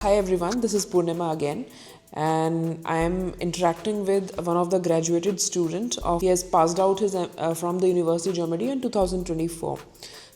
Hi everyone, this is Purnima again, and I am interacting with one of the graduated student. He has passed out his from the University of Germany in 2024.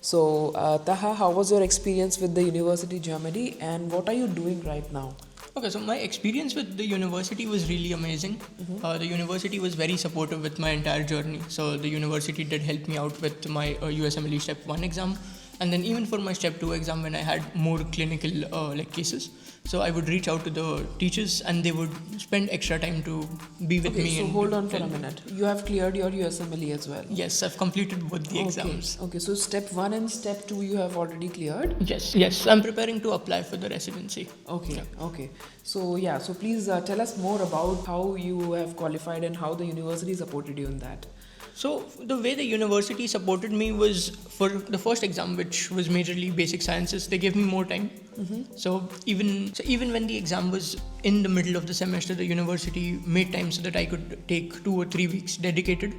So, Taha, how was your experience with the University of Germany, and what are you doing right now? Okay, so my experience with the university was really amazing. The university was very supportive with my entire journey. So the university did help me out with my USMLE Step 1 exam, and then even for my Step 2 exam when I had more clinical cases. So I would reach out to the teachers and they would spend extra time to be with me. So and hold on for a help me. minute. You have cleared your USMLE as well. Yes, I've completed both the exams. Okay, so step 1 and step 2 you have already cleared. Yes, I'm preparing to apply for the residency. Okay. So please tell us more about how you have qualified and how the university supported you in that. So the way the university supported me was for the first exam, which was majorly basic sciences. They gave me more time. So even when the exam was in the middle of the semester, the university made time so that I could take 2 or 3 weeks dedicated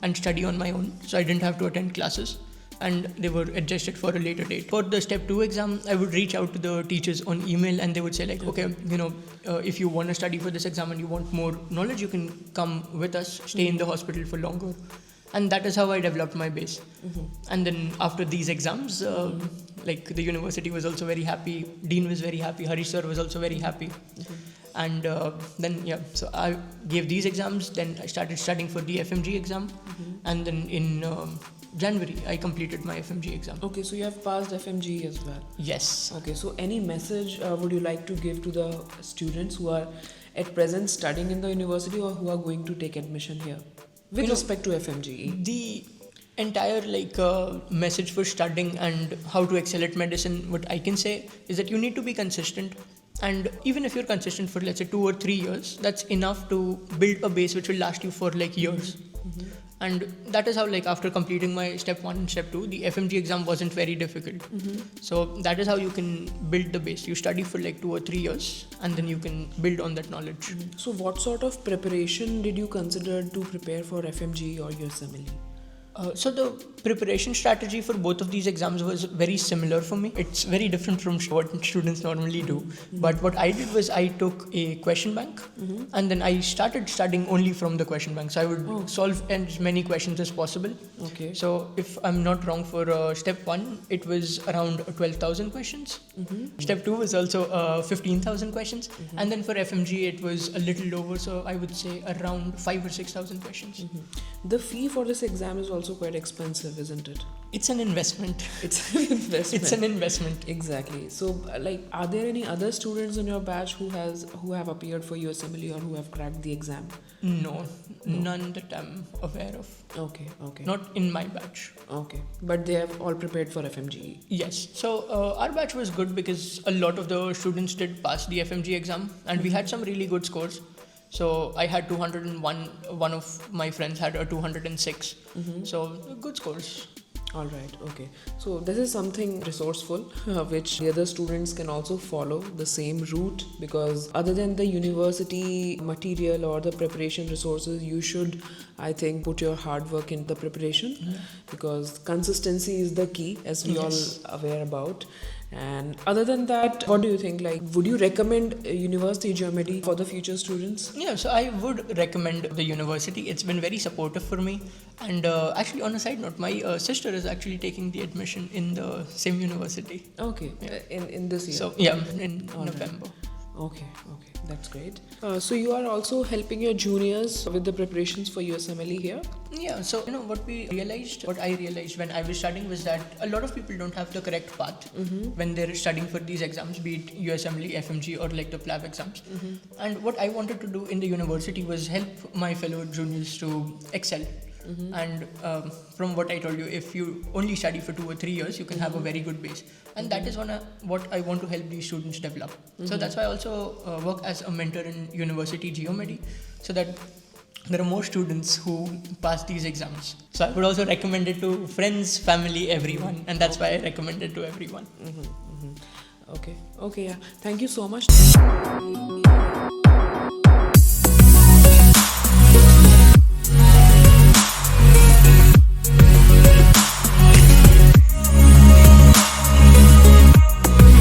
and study on my own. So I didn't have to attend classes, and they were adjusted for a later date. For the Step 2 exam, I would reach out to the teachers on email and they would say like, okay, if you want to study for this exam and you want more knowledge, you can come with us, stay in the hospital for longer. And that is how I developed my base. And then after these exams, the university was also very happy, Dean was very happy, Harish sir was also very happy. And so I gave these exams, then I started studying for the FMG exam, and then in January I completed my FMG exam. Okay, so you have passed FMG as well. Yes. Okay, so any message would you like to give to the students who are at present studying in the university or who are going to take admission here with respect to FMGE? The entire message for studying and how to excel at medicine, what I can say is that you need to be consistent. And even if you're consistent for let's say 2 or 3 years, that's enough to build a base which will last you for years. And that is how after completing my Step 1 and Step 2, the FMG exam wasn't very difficult. So that is how you can build the base. You study for 2 or 3 years and then you can build on that knowledge. So what sort of preparation did you consider to prepare for FMG or USMLE? So the preparation strategy for both of these exams was very similar for me. It's very different from what students normally do. But what I did was I took a question bank and then I started studying only from the question bank. So I would solve as many questions as possible. Okay. So if I'm not wrong, for Step 1, it was around 12,000 questions. Step 2 was also 15,000 questions. And then for FMG, it was a little lower. So I would say around 5,000 or 6,000 questions. The fee for this exam is also quite expensive, isn't it? It's an investment. It's an investment. It's an investment. Exactly. So, are there any other students in your batch who have appeared for USMLE or who have cracked the exam? No, none that I'm aware of. Okay. Not in my batch. Okay, but they have all prepared for FMGE. Yes. So our batch was good because a lot of the students did pass the FMG exam, and we had some really good scores. So I had 201. One of my friends had a 206. So good scores. All right. Okay. So this is something resourceful, which the other students can also follow the same route, because other than the university material or the preparation resources, you should, I think, put your hard work in the preparation, because consistency is the key, as we all aware about. And other than that, what do you think? Would you recommend University of Germany for the future students? Yeah, so I would recommend the university. It's been very supportive for me. And actually, on a side note, my sister is actually taking the admission in the same university. Okay, in this year. So yeah, in November. Okay, that's great. So you are also helping your juniors with the preparations for USMLE here? Yeah, so what I realized when I was studying was that a lot of people don't have the correct path when they're studying for these exams, be it USMLE, FMG or the PLAB exams. And what I wanted to do in the university was help my fellow juniors to excel. And from what I told you, if you only study for 2 or 3 years, you can have a very good base. And that is what I want to help these students develop. So that's why I also work as a mentor in University Geomedi, so that there are more students who pass these exams. So I would also recommend it to friends, family, everyone. And that's why I recommend it to everyone. Okay, yeah. Thank you so much.